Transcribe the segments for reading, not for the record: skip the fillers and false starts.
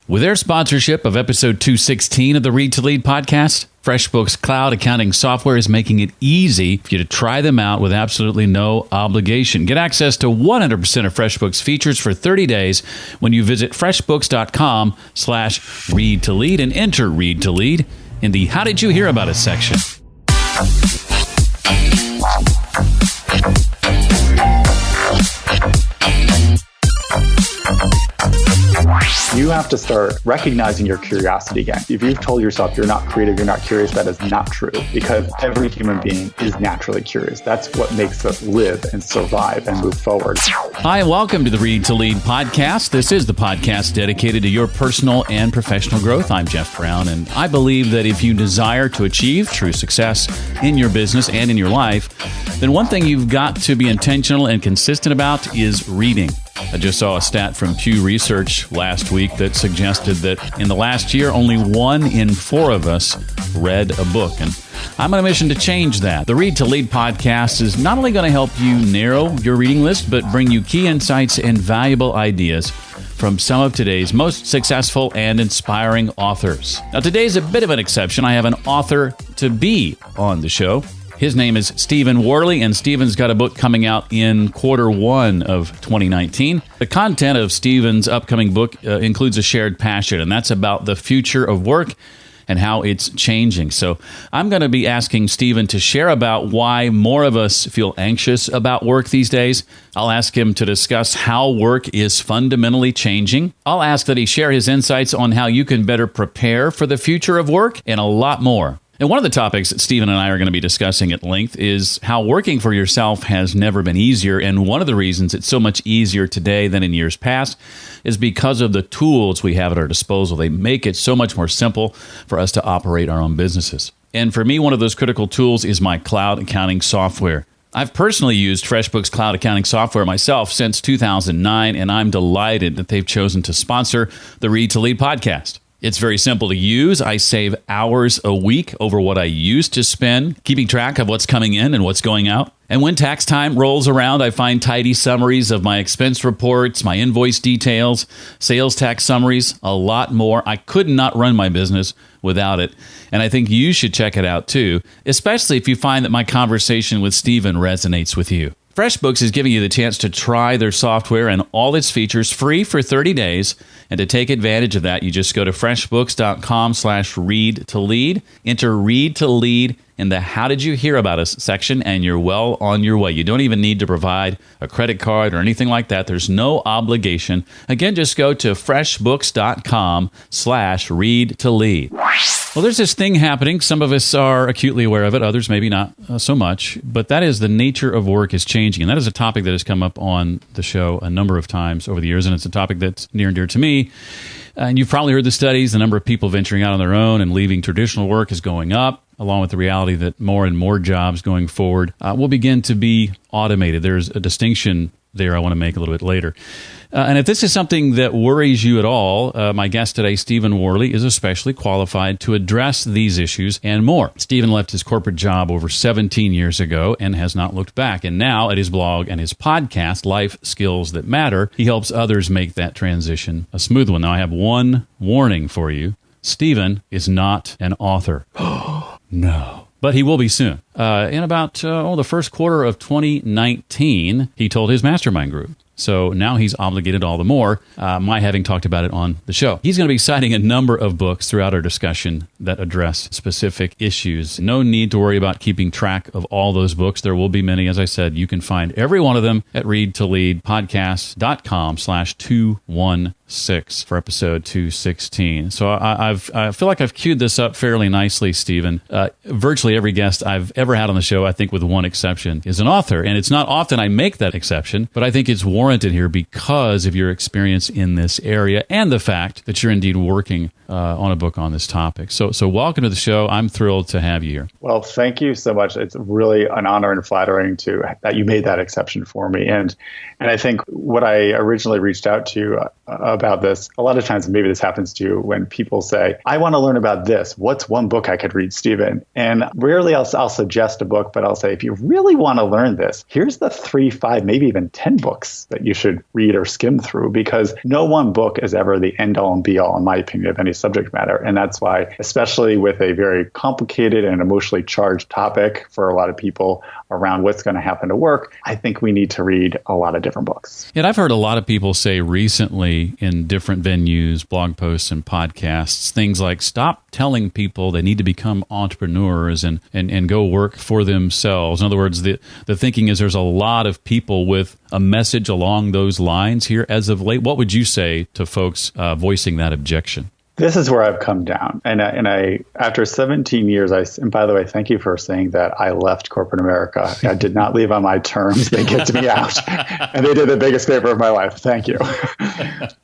With their sponsorship of episode 216 of the Read to Lead podcast, FreshBooks cloud accounting software is making it easy for you to try them out with absolutely no obligation. Get access to 100% of FreshBooks features for 30 days when you visit freshbooks.com/read to lead and enter Read to Lead in the How Did You Hear About Us section. You have to start recognizing your curiosity again. If you've told yourself you're not creative, you're not curious, that is not true, because every human being is naturally curious. That's what makes us live and survive and move forward. Hi, and welcome to the Read to Lead podcast. This is the podcast dedicated to your personal and professional growth. I'm Jeff Brown, and I believe that if you desire to achieve true success in your business and in your life, then one thing you've got to be intentional and consistent about is reading. I just saw a stat from Pew Research last week that suggested that in the last year, only 1 in 4 of us read a book. And I'm on a mission to change that. The Read to Lead podcast is not only going to help you narrow your reading list, but bring you key insights and valuable ideas from some of today's most successful and inspiring authors. Now, today's a bit of an exception. I have an author-to-be on the show. His name is Stephen Warley, and Stephen's got a book coming out in Q1 of 2019. The content of Stephen's upcoming book includes a shared passion, and that's about the future of work and how it's changing. So I'm going to be asking Stephen to share about why more of us feel anxious about work these days. I'll ask him to discuss how work is fundamentally changing. I'll ask that he share his insights on how you can better prepare for the future of work, and a lot more. And one of the topics that Stephen and I are going to be discussing at length is how working for yourself has never been easier. And one of the reasons it's so much easier today than in years past is because of the tools we have at our disposal. They make it so much more simple for us to operate our own businesses. And for me, one of those critical tools is my cloud accounting software. I've personally used FreshBooks cloud accounting software myself since 2009, and I'm delighted that they've chosen to sponsor the Read to Lead podcast. It's very simple to use. I save hours a week over what I used to spend keeping track of what's coming in and what's going out. And when tax time rolls around, I find tidy summaries of my expense reports, my invoice details, sales tax summaries, a lot more. I could not run my business without it. And I think you should check it out too, especially if you find that my conversation with Stephen resonates with you. FreshBooks is giving you the chance to try their software and all its features free for 30 days. And to take advantage of that, you just go to freshbooks.com/read to lead, enter Read to Lead in the How Did You Hear About Us section, and you're well on your way. You don't even need to provide a credit card or anything like that. There's no obligation. Again, just go to freshbooks.com/read to lead. Well, there's this thing happening. Some of us are acutely aware of it, others maybe not so much, but that is the nature of work is changing. And that is a topic that has come up on the show a number of times over the years, and it's a topic that's near and dear to me. And you've probably heard the studies. The number of people venturing out on their own and leaving traditional work is going up, along with the reality that more and more jobs going forward will begin to be automated. There's a distinction there I want to make a little bit later. And if this is something that worries you at all, my guest today, Stephen Warley, is especially qualified to address these issues and more. Stephen left his corporate job over 17 years ago and has not looked back. And now at his blog and his podcast, Life Skills That Matter, he helps others make that transition a smooth one. Now, I have one warning for you. Stephen is not an author. No. But he will be soon. In about the first quarter of 2019, he told his mastermind group. So now he's obligated all the more, my having talked about it on the show. He's going to be citing a number of books throughout our discussion that address specific issues. No need to worry about keeping track of all those books. There will be many. As I said, you can find every one of them at readtoleadpodcast.com/216 for episode 216. So I feel like I've queued this up fairly nicely, Stephen. Virtually every guest I've ever had on the show, I think with one exception, is an author. And it's not often I make that exception, but I think it's warranted here because of your experience in this area and the fact that you're indeed working on a book on this topic. So welcome to the show. I'm thrilled to have you here. Well, thank you so much. It's really an honor and flattering that you made that exception for me. And I think what I originally reached out to you about this. A lot of times, maybe this happens to you when people say, I want to learn about this. What's one book I could read, Stephen? And rarely I'll suggest a book, but I'll say, if you really want to learn this, here's the 3, 5, maybe even 10 books that you should read or skim through, because no one book is ever the end all and be all, in my opinion, of any subject matter. And that's why, especially with a very complicated and emotionally charged topic for a lot of people around what's going to happen to work, I think we need to read a lot of different books. And I've heard a lot of people say recently in different venues, blog posts and podcasts, things like, stop telling people they need to become entrepreneurs and go work for themselves. In other words, the thinking is there's a lot of people with a message along those lines here as of late. What would you say to folks voicing that objection? This is where I've come down. And I after 17 years, and by the way, thank you for saying that I left corporate America. I did not leave on my terms. They kicked me out. And they did the biggest favor of my life. Thank you.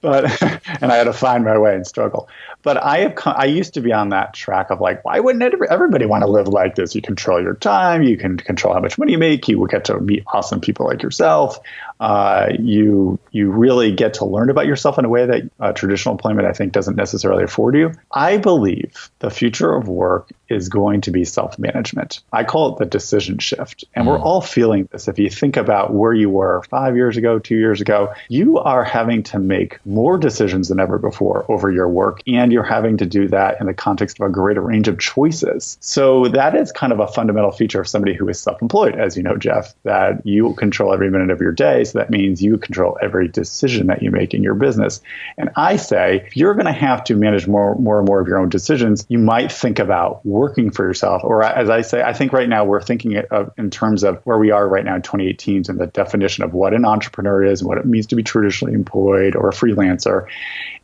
And I had to find my way and struggle. But I used to be on that track of like, why wouldn't everybody want to live like this? You control your time. You can control how much money you make. You will get to meet awesome people like yourself. You really get to learn about yourself in a way that traditional employment, I think, doesn't necessarily afford you. I believe the future of work is going to be self-management. I call it the decision shift. And we're all feeling this. If you think about where you were 5 years ago, 2 years ago, you are having to make more decisions than ever before over your work. And you're having to do that in the context of a greater range of choices. So that is kind of a fundamental feature of somebody who is self-employed, as you know, Jeff, that you control every minute of your day. So that means you control every decision that you make in your business. And I say, if you're going to have to manage more and more of your own decisions, you might think about working for yourself. Or as I say, I think right now we're thinking of in terms of where we are right now in 2018 and the definition of what an entrepreneur is and what it means to be traditionally employed or a freelancer.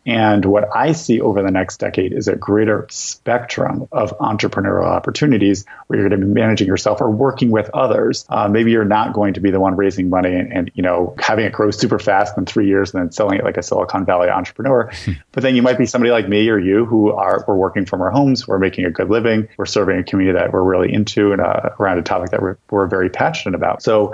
And what I see over the next decade is a greater spectrum of entrepreneurial opportunities where you're going to be managing yourself or working with others. Maybe you're not going to be the one raising money and having it grow super fast in 3 years and then selling it like a Silicon Valley entrepreneur. But then you might be somebody like me or you who we're working from our homes. We're making a good living. We're serving a community that we're really into and around a topic that we're very passionate about. So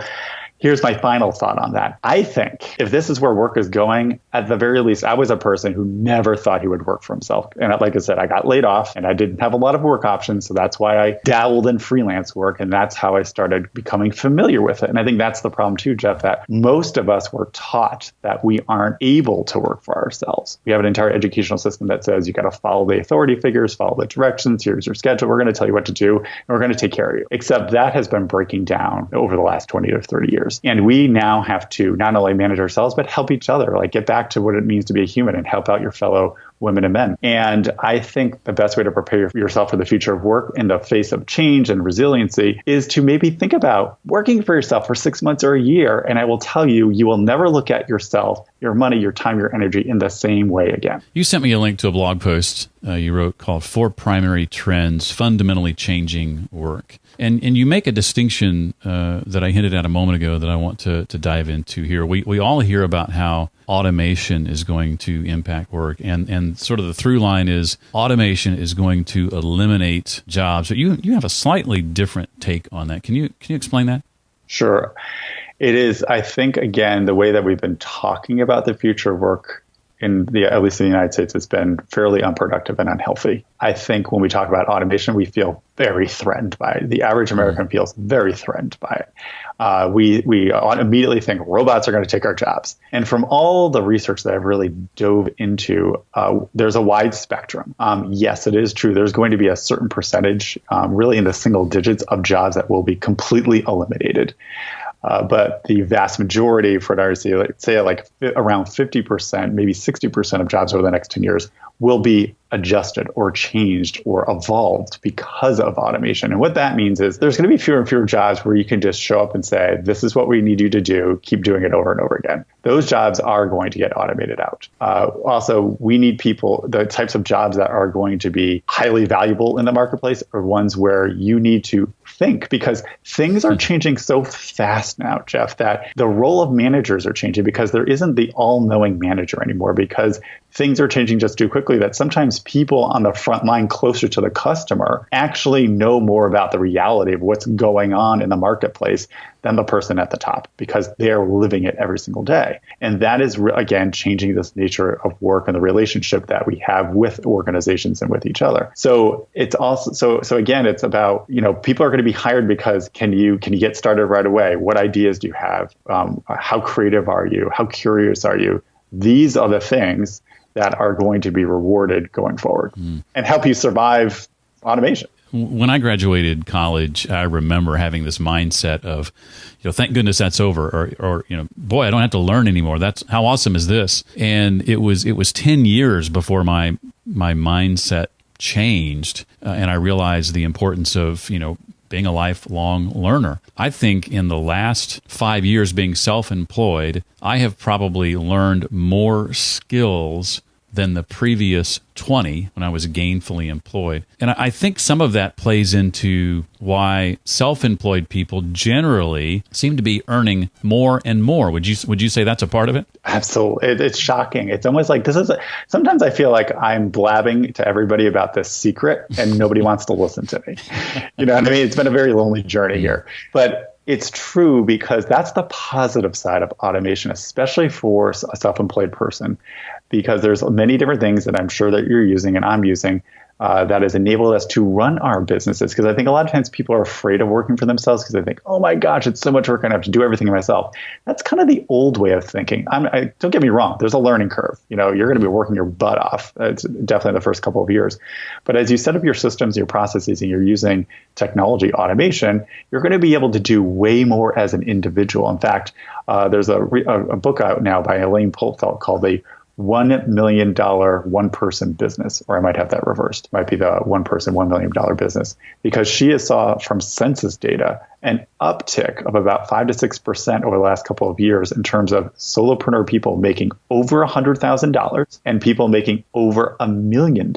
here's my final thought on that. I think if this is where work is going, at the very least, I was a person who never thought he would work for himself. And like I said, I got laid off and I didn't have a lot of work options. So that's why I dabbled in freelance work. And that's how I started becoming familiar with it. And I think that's the problem too, Jeff, that most of us were taught that we aren't able to work for ourselves. We have an entire educational system that says you got to follow the authority figures, follow the directions. Here's your schedule. We're going to tell you what to do. And we're going to take care of you. Except that has been breaking down over the last 20 to 30 years. And we now have to not only manage ourselves, but help each other, like get back to what it means to be a human and help out your fellow women and men. And I think the best way to prepare yourself for the future of work in the face of change and resiliency is to maybe think about working for yourself for 6 months or a year. And I will tell you, you will never look at yourself, your money, your time, your energy in the same way again. You sent me a link to a blog post you wrote called 4 Primary Trends Fundamentally Changing Work. And you make a distinction that I hinted at a moment ago that I want to dive into here. We all hear about how automation is going to impact work, and sort of the through line is automation is going to eliminate jobs. But you have a slightly different take on that. Can you explain that? Sure. It is, I think, again, the way that we've been talking about the future of work at least in the United States, has been fairly unproductive and unhealthy. I think when we talk about automation, we feel very threatened by it. The average American feels very threatened by it. We immediately think robots are going to take our jobs. And from all the research that I've really dove into, there's a wide spectrum. Yes, it is true. There's going to be a certain percentage, really in the single digits, of jobs that will be completely eliminated. But the vast majority, for what I say like around 50%, maybe 60% of jobs over the next 10 years will be adjusted or changed or evolved because of automation. And what that means is there's going to be fewer and fewer jobs where you can just show up and say, this is what we need you to do, keep doing it over and over again. Those jobs are going to get automated out. Also, we need people, the types of jobs that are going to be highly valuable in the marketplace are ones where you need to think, because things are changing so fast now, Jeff, that the role of managers are changing because there isn't the all-knowing manager anymore, because things are changing just too quickly that sometimes people on the front line closer to the customer actually know more about the reality of what's going on in the marketplace than the person at the top, because they're living it every single day. And that is, again, changing this nature of work and the relationship that we have with organizations and with each other. So it's also, so again, it's about, people are going to be hired because can you get started right away? What ideas do you have? How creative are you? How curious are you? These are the things that are going to be rewarded going forward and help you survive automation. When I graduated college, I remember having this mindset of, thank goodness that's over, or boy, I don't have to learn anymore. That's how awesome is this? And it was 10 years before my mindset changed, and I realized the importance of being a lifelong learner. I think in the last 5 years being self-employed, I have probably learned more skills than the previous 20 when I was gainfully employed. And I think some of that plays into why self-employed people generally seem to be earning more and more. Would you say that's a part of it? Absolutely. It's shocking. It's almost like sometimes I feel like I'm blabbing to everybody about this secret and nobody wants to listen to me. You know what I mean? It's been a very lonely journey here. But it's true, because that's the positive side of automation, especially for a self-employed person, because there's many different things that I'm sure that you're using and I'm using that has enabled us to run our businesses. Because I think a lot of times people are afraid of working for themselves because they think, oh my gosh, it's so much work, and I have to do everything myself. That's kind of the old way of thinking. Don't get me wrong, there's a learning curve. You're going to be working your butt off. It's definitely the first couple of years. But as you set up your systems, your processes, and you're using technology, automation, you're going to be able to do way more as an individual. In fact, there's a book out now by Elaine Pultfeld called the $1 million one-person business, or I might have that reversed. It might be the one-person, $1 million business, because she saw from census data an uptick of about 5 to 6% over the last couple of years in terms of solopreneur people making over $100,000 and people making over $1 million.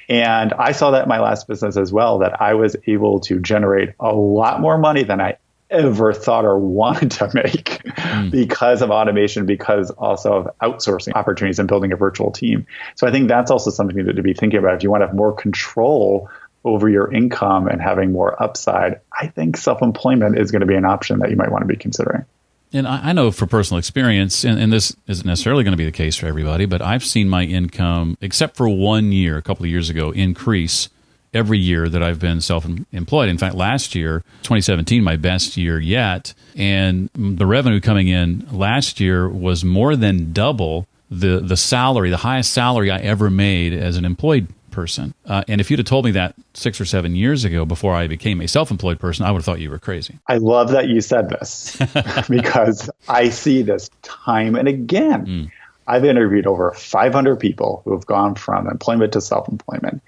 And I saw that in my last business as well, that I was able to generate a lot more money than I ever thought or wanted to make because of automation, because also of outsourcing opportunities and building a virtual team. So I think that's also something to be thinking about. If you want to have more control over your income and having more upside, I think self-employment is going to be an option that you might want to be considering. And I know for personal experience, and this isn't necessarily going to be the case for everybody, but I've seen my income, except for 1 year, a couple of years ago, increase every year that I've been self-employed. In fact, last year, 2017, my best year yet, and the revenue coming in last year was more than double the salary, the highest salary I ever made as an employed person. And if you'd have told me that 6 or 7 years ago before I became a self-employed person, I would have thought you were crazy. I love that you said this because I see this time and again. I've interviewed over 500 people who have gone from employment to self-employment.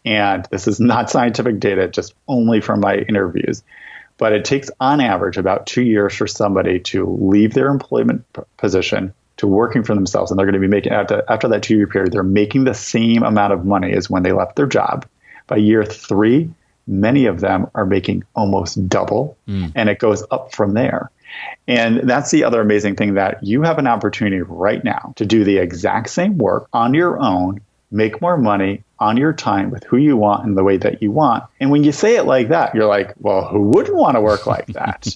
And this is not scientific data, just only from my interviews. But it takes, on average, about 2 years for somebody to leave their employment position to working for themselves. And they're going to be making, after that 2-year period, they're making the same amount of money as when they left their job. By year 3, many of them are making almost double, and it goes up from there. And that's the other amazing thing, that you have an opportunity right now to do the exact same work on your own, make more money on your time with who you want and the way that you want. And when you say it like that, you're like, well, who wouldn't want to work like that?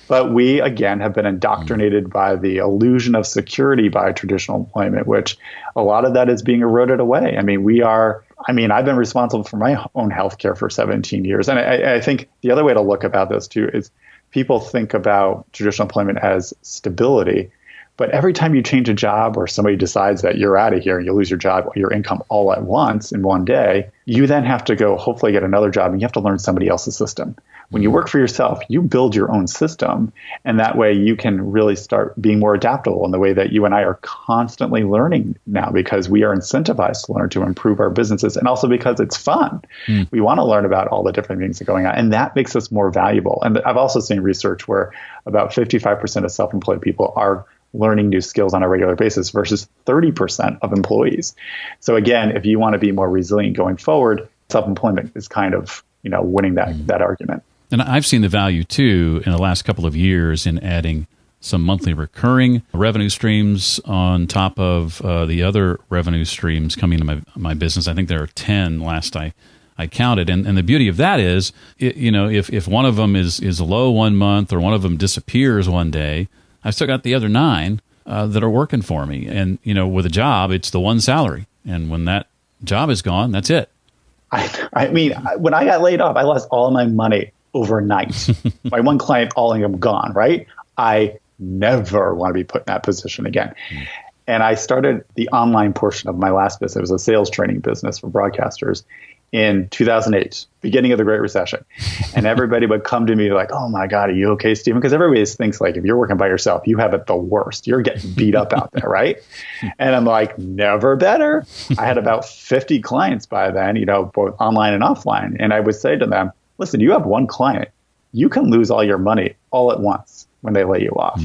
But we, again, have been indoctrinated by the illusion of security by traditional employment, which a lot of that is being eroded away. I've been responsible for my own healthcare for 17 years. And I think the other way to look about this too is people think about traditional employment as stability. But every time you change a job or somebody decides that you're out of here and you lose your job or your income all at once in one day, you then have to go hopefully get another job and you have to learn somebody else's system. When you work for yourself, you build your own system, and that way you can really start being more adaptable in the way that you and I are constantly learning now, because we are incentivized to learn to improve our businesses, and also because it's fun. We want to learn about all the different things that are going on, and that makes us more valuable. And I've also seen research where about 55% of self-employed people are learning new skills on a regular basis versus 30% of employees. So again, if you want to be more resilient going forward, self-employment is kind of, winning that argument. And I've seen the value too in the last couple of years in adding some monthly recurring revenue streams on top of the other revenue streams coming to my business. I think there are 10 last I counted. And the beauty of that is, if one of them is low one month or one of them disappears one day, I've still got the other 9 that are working for me. And, with a job, it's the one salary. And when that job is gone, that's it. I mean, when I got laid off, I lost all my money overnight. My one client, all of them gone, right? I never want to be put in that position again. And I started the online portion of my last business. It was a sales training business for broadcasters in 2008, beginning of the Great Recession. And everybody would come to me like, oh my God, are you okay, Stephen? Because everybody thinks like, if you're working by yourself, you have it the worst. You're getting beat up out there, right? And I'm like, never better. I had about 50 clients by then, both online and offline. And I would say to them, listen, you have one client. You can lose all your money all at once when they lay you off.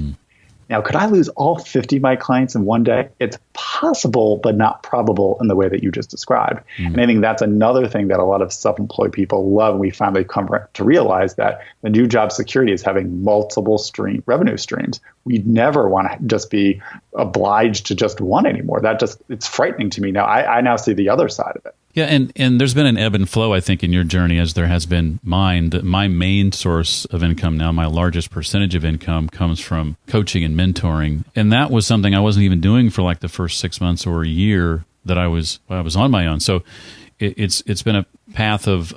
Now, could I lose all 50 of my clients in one day? It's possible, but not probable in the way that you just described. And I think that's another thing that a lot of self-employed people love. And we finally come to realize that the new job security is having multiple revenue streams. We never want to just be obliged to just one anymore. It's frightening to me now. I now see the other side of it. Yeah, and there's been an ebb and flow, I think, in your journey, as there has been mine. That my main source of income now, my largest percentage of income, comes from coaching and mentoring, and that was something I wasn't even doing for like the first 6 months or a year that I was on my own. So it's been a path of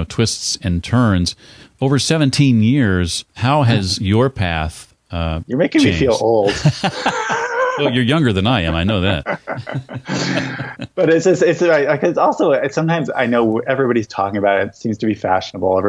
twists and turns over 17 years. How has your path? You're making changed? Me feel old. Well, you're younger than I am. I know that. But it's right. It's also, sometimes I know everybody's talking about it. It seems to be fashionable.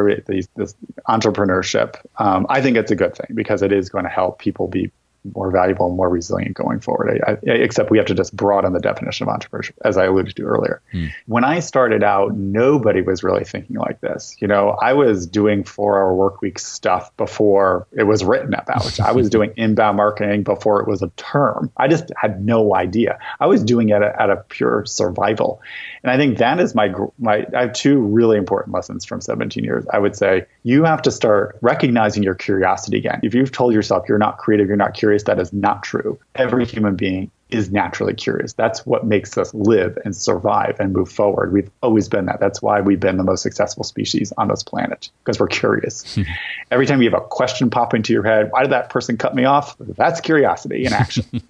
This entrepreneurship. I think it's a good thing because it is going to help people be more valuable and more resilient going forward. Except we have to just broaden the definition of entrepreneurship, as I alluded to earlier. When I started out, nobody was really thinking like this. I was doing 4-hour work week stuff before it was written about. I was doing inbound marketing before it was a term. I just had no idea. I was doing it out of pure survival. And I think that is I have 2 really important lessons from 17 years. I would say you have to start recognizing your curiosity again. If you've told yourself you're not creative, you're not curious, that is not true. Every human being is naturally curious. That's what makes us live and survive and move forward. We've always been that. That's why we've been the most successful species on this planet, because we're curious. Every time you have a question pop into your head, why did that person cut me off? That's curiosity in action.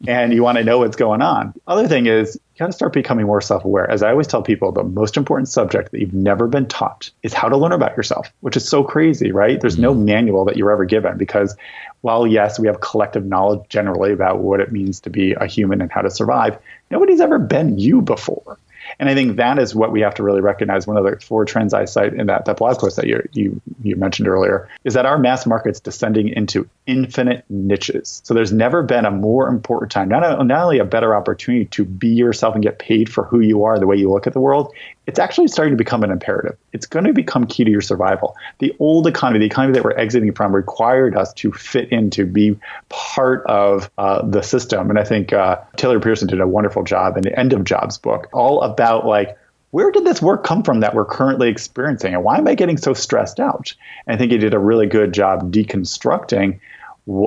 And you want to know what's going on. Other thing is, you got to start becoming more self-aware. As I always tell people, the most important subject that you've never been taught is how to learn about yourself, which is so crazy, right? There's no manual that you're ever given because while, yes, we have collective knowledge generally about what it means to be a human and how to survive, nobody's ever been you before. And I think that is what we have to really recognize. One of the 4 trends I cite in that blog post that you mentioned earlier is that our mass market's descending into infinite niches. So there's never been a more important time, not only a better opportunity to be yourself and get paid for who you are, the way you look at the world. It's actually starting to become an imperative. It's going to become key to your survival. The old economy, the economy that we're exiting from, required us to fit in, to be part of the system. And I think Taylor Pearson did a wonderful job in the End of Jobs book, all about like, where did this work come from that we're currently experiencing? And why am I getting so stressed out? And I think he did a really good job deconstructing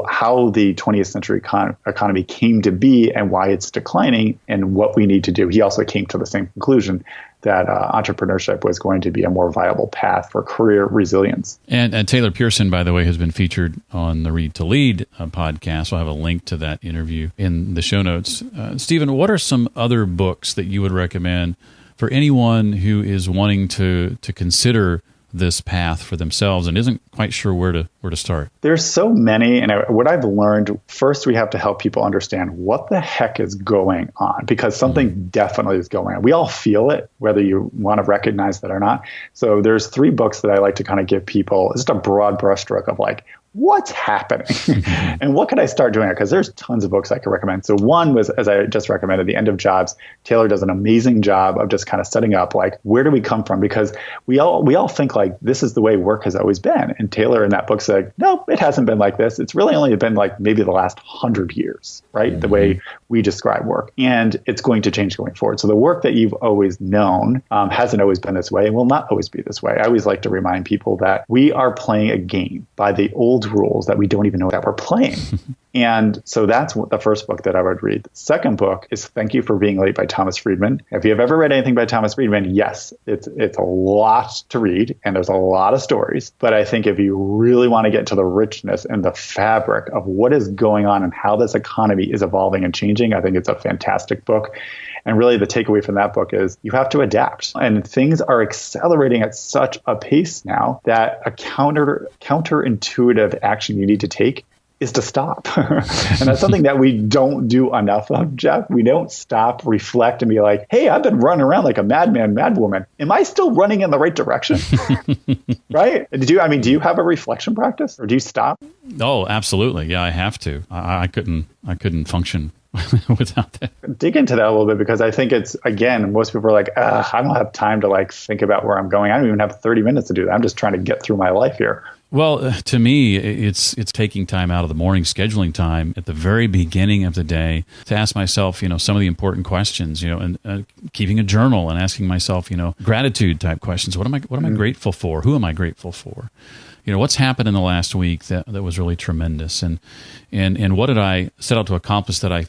how the 20th century economy came to be and why it's declining and what we need to do. He also came to the same conclusion that entrepreneurship was going to be a more viable path for career resilience. And Taylor Pearson, by the way, has been featured on the Read to Lead podcast. We'll have a link to that interview in the show notes. Stephen, what are some other books that you would recommend for anyone who is wanting to consider this path for themselves and isn't quite sure where to start? There's so many. And what I've learned, first, we have to help people understand what the heck is going on, because something definitely is going on. We all feel it, whether you want to recognize that or not. So there's 3 books that I like to kind of give people just a broad brushstroke of like, what's happening and what can I start doing? Because there's tons of books I could recommend. So one was, as I just recommended, The End of Jobs. Taylor does an amazing job of just kind of setting up like, where do we come from? Because we all think like this is the way work has always been. And Taylor in that book said, no, it hasn't been like this. It's really only been like maybe the last 100 years, right? The way we describe work. And it's going to change going forward. So the work that you've always known hasn't always been this way and will not always be this way. I always like to remind people that we are playing a game by the old old rules that we don't even know that we're playing. And so that's the first book that I would read. The second book is Thank You for Being Late by Thomas Friedman. If you have ever read anything by Thomas Friedman, yes, it's a lot to read and there's a lot of stories. But I think if you really want to get to the richness and the fabric of what is going on and how this economy is evolving and changing, I think it's a fantastic book. And really the takeaway from that book is you have to adapt. And things are accelerating at such a pace now that a counterintuitive action you need to take is to stop. And that's something that we don't do enough of, Jeff. We don't stop, reflect, and be like, hey, I've been running around like a madman, madwoman. Am I still running in the right direction? Right? Do you have a reflection practice, or do you stop? Oh, absolutely. Yeah, I have to. I couldn't function without that. Dig into that a little bit, because I think it's, again, most people are like, I don't have time to think about where I'm going. I don't even have 30 minutes to do that. I'm just trying to get through my life here. Well, to me, it's taking time out of the morning, scheduling time at the very beginning of the day to ask myself, some of the important questions, and keeping a journal and asking myself, gratitude type questions. What am I grateful for? Who am I grateful for? What's happened in the last week that was really tremendous, and what did I set out to accomplish that I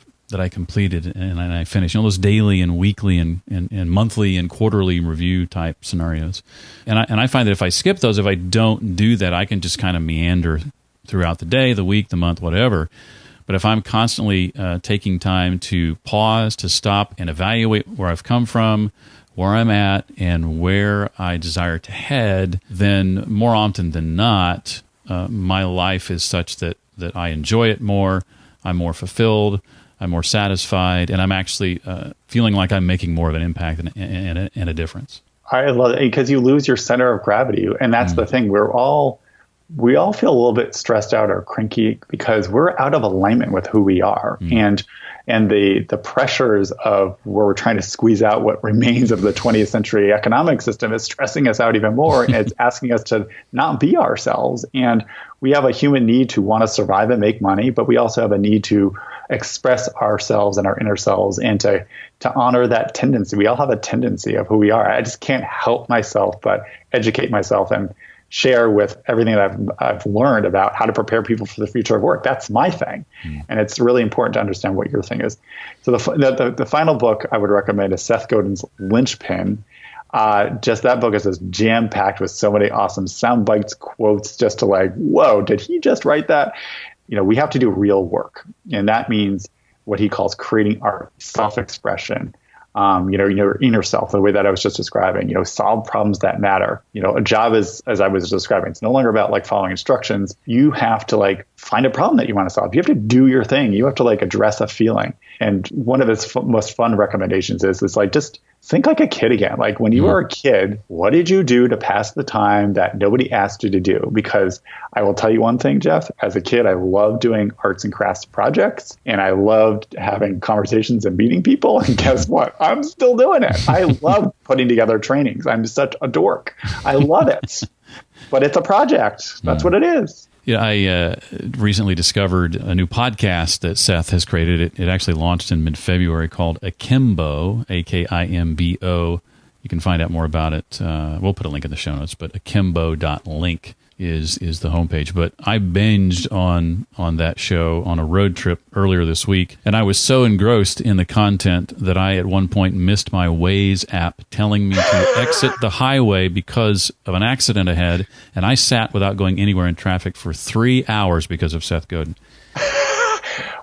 completed and I finished, those daily and weekly and monthly and quarterly review type scenarios. And I find that if I skip those, if I don't do that, I can just kind of meander throughout the day, the week, the month, whatever. But if I'm constantly taking time to pause, to stop and evaluate where I've come from, where I'm at, and where I desire to head, then more often than not, my life is such that I enjoy it more, I'm more fulfilled, I'm more satisfied, and I'm actually feeling like I'm making more of an impact and a difference. I love it, because you lose your center of gravity. And that's the thing. We all feel a little bit stressed out or cranky because we're out of alignment with who we are. And the pressures of where we're trying to squeeze out what remains of the 20th century economic system is stressing us out even more. And it's asking us to not be ourselves. And we have a human need to want to survive and make money, but we also have a need to express ourselves and our inner selves and to honor that tendency. We all have a tendency of who we are. I just can't help myself but educate myself and share with everything that I've learned about how to prepare people for the future of work. That's my thing. And it's really important to understand what your thing is. So the final book I would recommend is Seth Godin's Linchpin. Just that book is just jam-packed with so many awesome sound bites, quotes, just to whoa, did he just write that? We have to do real work. And that means what he calls creating art, self-expression, your inner self, the way that I was just describing, solve problems that matter. A job is, as I was describing, it's no longer about following instructions. You have to find a problem that you want to solve. You have to do your thing. You have to address a feeling. And one of his most fun recommendations is just think like a kid again. When you were a kid, what did you do to pass the time that nobody asked you to do? Because I will tell you one thing, Jeff, as a kid, I loved doing arts and crafts projects, and I loved having conversations and meeting people. And guess what? I'm still doing it. I love putting together trainings. I'm such a dork. I love it. But it's a project. That's what it is. Yeah, I recently discovered a new podcast that Seth has created. It actually launched in mid-February called Akimbo, Akimbo. You can find out more about it. We'll put a link in the show notes, but akimbo.link is the homepage. But I binged on that show on a road trip earlier this week, and I was so engrossed in the content that I at one point missed my Waze app telling me to exit the highway because of an accident ahead, and I sat without going anywhere in traffic for 3 hours because of Seth Godin.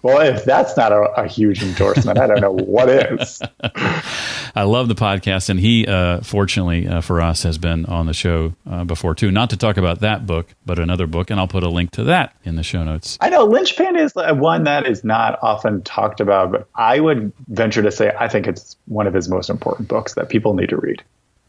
Well, if that's not a huge endorsement, I don't know what is. I love the podcast, and he, fortunately for us, has been on the show before, too. Not to talk about that book, but another book, and I'll put a link to that in the show notes. I know Linchpin is one that is not often talked about, but I would venture to say I think it's one of his most important books that people need to read.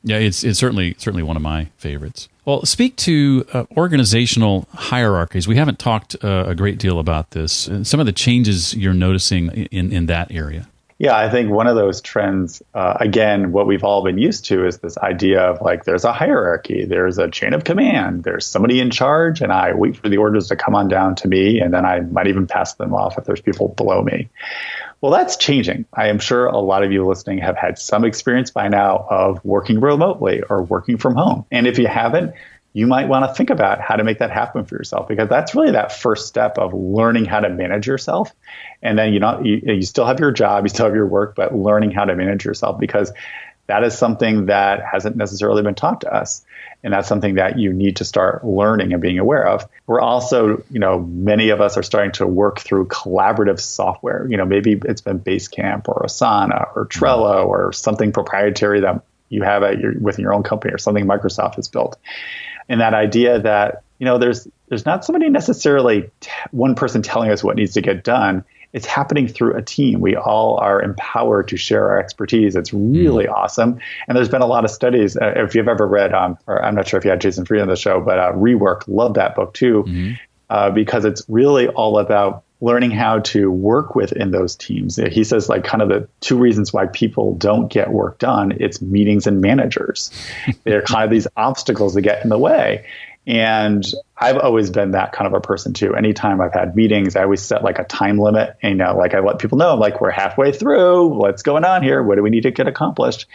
Yeah, it's certainly one of my favorites. Well, speak to organizational hierarchies. We haven't talked a great deal about this. Some of the changes you're noticing in that area. Yeah, I think one of those trends, again, what we've all been used to is this idea of there's a hierarchy, there's a chain of command, there's somebody in charge, and I wait for the orders to come on down to me, and then I might even pass them off if there's people below me. Well, that's changing. I am sure a lot of you listening have had some experience by now of working remotely or working from home. And if you haven't, you might want to think about how to make that happen for yourself, because that's really that first step of learning how to manage yourself. And then you still have your job, you still have your work, but learning how to manage yourself, because that is something that hasn't necessarily been taught to us. And that's something that you need to start learning and being aware of. We're also, many of us are starting to work through collaborative software. Maybe it's been Basecamp or Asana or Trello or something proprietary that you have within your own company, or something Microsoft has built. And that idea that, there's not somebody necessarily one person telling us what needs to get done. It's happening through a team. We all are empowered to share our expertise. It's really awesome. And there's been a lot of studies. If you've ever read, or I'm not sure if you had Jason Fried on the show, but Rework, love that book too, because it's really all about learning how to work within those teams. He says kind of the two reasons why people don't get work done, it's meetings and managers. They're kind of these obstacles that get in the way. And I've always been that kind of a person too. Anytime I've had meetings, I always set a time limit. And, I let people know, we're halfway through. What's going on here? What do we need to get accomplished?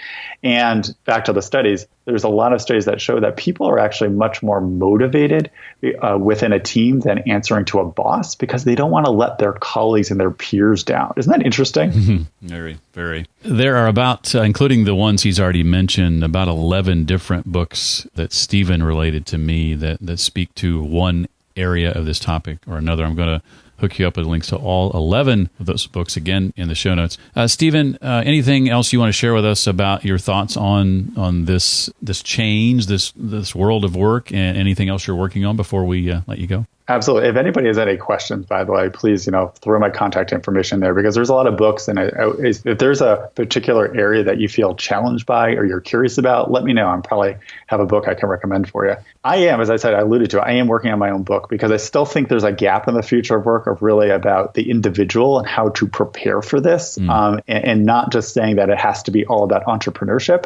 And back to the studies, there's a lot of studies that show that people are actually much more motivated within a team than answering to a boss, because they don't want to let their colleagues and their peers down. Isn't that interesting? Very, very. There are about, including the ones he's already mentioned, about 11 different books that Stephen related to me that speak to one area of this topic or another. I'm going to hook you up with links to all 11 of those books again in the show notes. Stephen, anything else you want to share with us about your thoughts on this change, this world of work, and anything else you're working on before we let you go? Absolutely. If anybody has any questions, by the way, please, throw my contact information there, because there's a lot of books. And if there's a particular area that you feel challenged by or you're curious about, let me know. I'm probably have a book I can recommend for you. As I said, I alluded to, I am working on my own book, because I still think there's a gap in the future of work of really about the individual and how to prepare for this, and not just saying that it has to be all about entrepreneurship.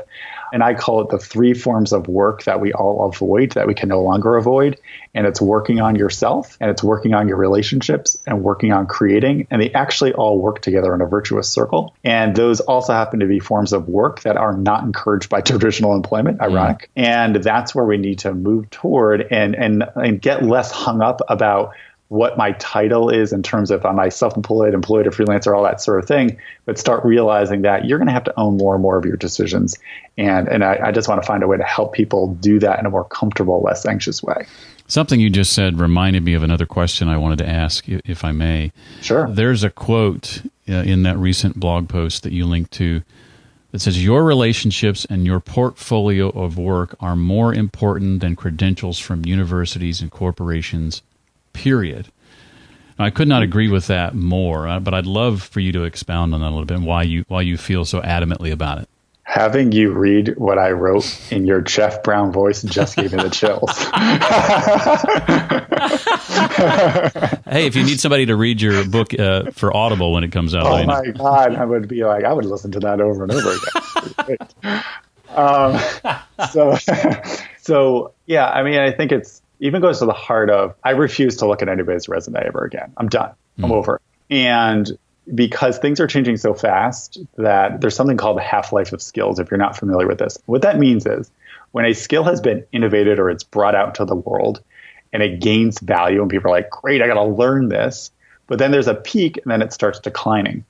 And I call it the 3 forms of work that we all avoid, that we can no longer avoid. And it's working on yourself, and it's working on your relationships, and working on creating. And they actually all work together in a virtuous circle. And those also happen to be forms of work that are not encouraged by traditional employment, ironic. And that's where we need to move toward and get less hung up about what my title is in terms of am I self-employed, employed, or freelancer, all that sort of thing, but start realizing that you're going to have to own more and more of your decisions. And I just want to find a way to help people do that in a more comfortable, less anxious way. Something you just said reminded me of another question I wanted to ask, if I may. Sure. There's a quote in that recent blog post that you linked to that says, "Your relationships and your portfolio of work are more important than credentials from universities and corporations, period." Now, I could not agree with that more, but I'd love for you to expound on that a little bit and why you feel so adamantly about it. Having you read what I wrote in your Jeff Brown voice just gave me the chills. Hey, if you need somebody to read your book for Audible when it comes out. Oh my God, I would be I would listen to that over and over again. So yeah, I think it's even goes to the heart of, I refuse to look at anybody's resume ever again. I'm done. I'm over it. And because things are changing so fast that there's something called the half-life of skills, if you're not familiar with this. What that means is when a skill has been innovated or it's brought out to the world and it gains value and people are like, great, I got to learn this. But then there's a peak and then it starts declining.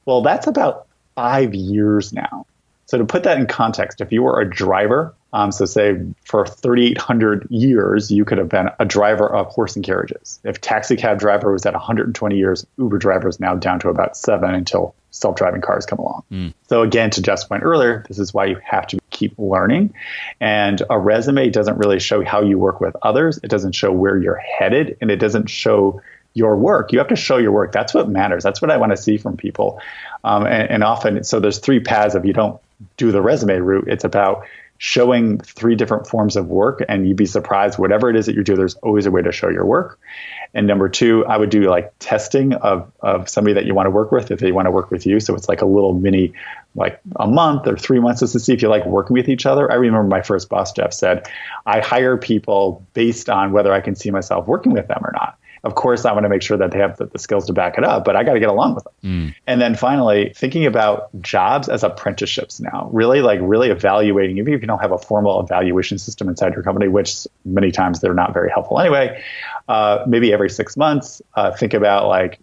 Well, that's about 5 years now. So to put that in context, if you were a driver, so say for 3,800 years, you could have been a driver of horse and carriages. If taxi cab driver was at 120 years, Uber driver is now down to about 7 until self-driving cars come along. So again, to Jeff's point earlier, this is why you have to keep learning. And a resume doesn't really show how you work with others. It doesn't show where you're headed, and it doesn't show your work. You have to show your work. That's what matters. That's what I want to see from people. And often, so there's 3 paths if you don't do the resume route. It's about showing 3 different forms of work, and you'd be surprised, whatever it is that you do, there's always a way to show your work. And number 2, I would do testing of somebody that you want to work with if they want to work with you. So it's like a little mini, a month or 3 months just to see if you like working with each other. I remember my first boss, Jeff, said, I hire people based on whether I can see myself working with them or not. Of course, I want to make sure that they have the skills to back it up, but I got to get along with them. And then finally, thinking about jobs as apprenticeships now, really evaluating, even if you don't have a formal evaluation system inside your company, which many times they're not very helpful anyway, maybe every 6 months, think about like,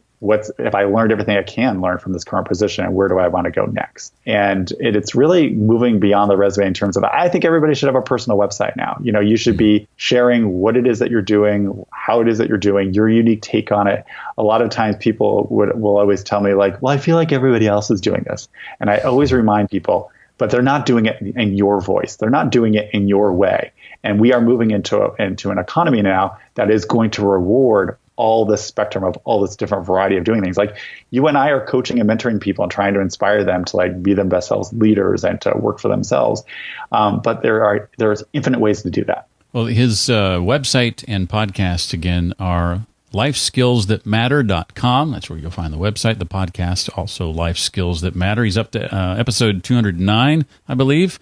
if I learned everything I can learn from this current position, and where do I want to go next? And it's really moving beyond the resume in terms of, I think everybody should have a personal website now. You should be sharing what it is that you're doing, how it is that you're doing, your unique take on it. A lot of times people will always tell me like, well, I feel like everybody else is doing this. And I always remind people, but they're not doing it in your voice. They're not doing it in your way. And we are moving into an economy now that is going to reward all this spectrum of all this different variety of doing things. Like you and I are coaching and mentoring people and trying to inspire them to like be their best selves leaders and to work for themselves. But there's infinite ways to do that. Well, his website and podcast again are lifeskillsthatmatter.com. That's where you'll find the website, the podcast, also Life Skills That Matter. He's up to episode 209, I believe.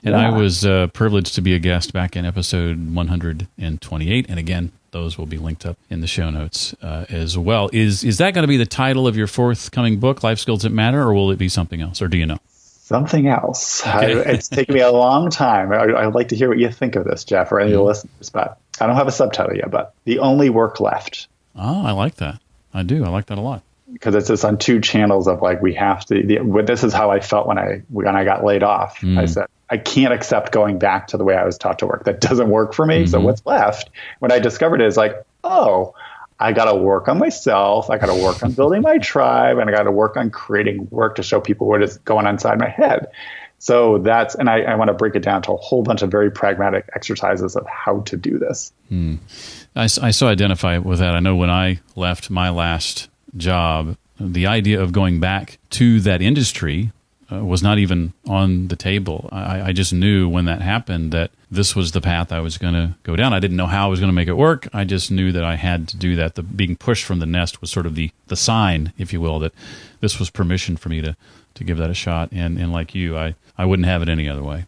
And I was privileged to be a guest back in episode 128. And again, those will be linked up in the show notes as well. Is that going to be the title of your forthcoming book, Life Skills That Matter, or will it be something else, or do you know? Something else. Okay. It's taken me a long time. I'd like to hear what you think of this, Jeff, or any of the listeners, but I don't have a subtitle yet, but The Only Work Left. Oh, I like that. I do. I like that a lot. Because it's just on two channels of like, we have to, this is how I felt when I got laid off. I said, I can't accept going back to the way I was taught to work. That doesn't work for me. So what's left? What I discovered is like, oh, I got to work on myself. I got to work on building my tribe, and I got to work on creating work to show people what is going on inside my head. So and I want to break it down to a whole bunch of very pragmatic exercises of how to do this. I so identify with that. I know when I left my last job, the idea of going back to that industry was not even on the table. I just knew when that happened that this was the path I was going to go down. I didn't know how I was going to make it work. I just knew that I had to do that. The being pushed from the nest was sort of the sign, if you will, that this was permission for me to give that a shot. And like you, I wouldn't have it any other way.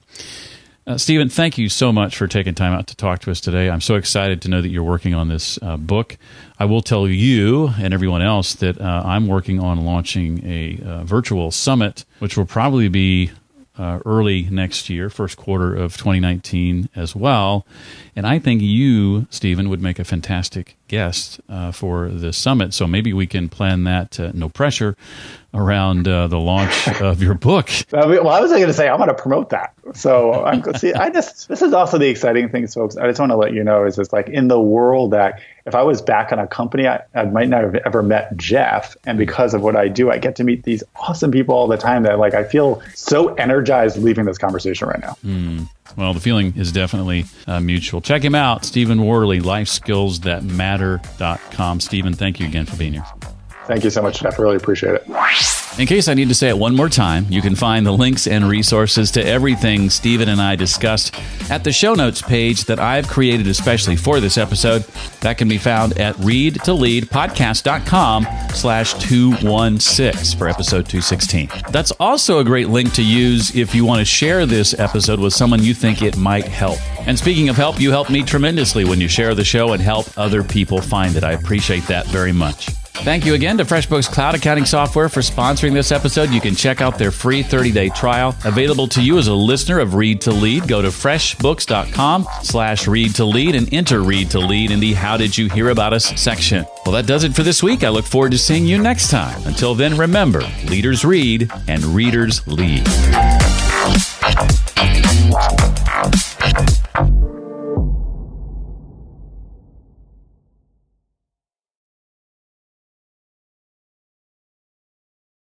Stephen, thank you so much for taking time out to talk to us today. I'm so excited to know that you're working on this book. I will tell you and everyone else that I'm working on launching a virtual summit, which will probably be early next year, first quarter of 2019 as well. And I think you, Stephen, would make a fantastic guest for this summit. So maybe we can plan that, no pressure, around the launch of your book. Well, I was going to say, I'm going to promote that. So this is also the exciting thing, folks. I just want to let you know is just like in the world that if I was back in a company, I might not have ever met Jeff. And because of what I do, I get to meet these awesome people all the time that like I feel so energized leaving this conversation right now. Well, the feeling is definitely mutual. Check him out, Stephen Warley, lifeskillsthatmatter.com. Stephen, thank you again for being here. Thank you so much, Jeff. Really appreciate it. In case I need to say it one more time, you can find the links and resources to everything Stephen and I discussed at the show notes page that I've created especially for this episode. That can be found at readtoleadpodcast.com/216 for episode 216. That's also a great link to use if you want to share this episode with someone you think it might help. And speaking of help, you help me tremendously when you share the show and help other people find it. I appreciate that very much. Thank you again to FreshBooks Cloud Accounting Software for sponsoring this episode. You can check out their free 30-day trial available to you as a listener of Read to Lead. Go to freshbooks.com/read to lead and enter Read to Lead in the How Did You Hear About Us section. Well, that does it for this week. I look forward to seeing you next time. Until then, remember, leaders read and readers lead.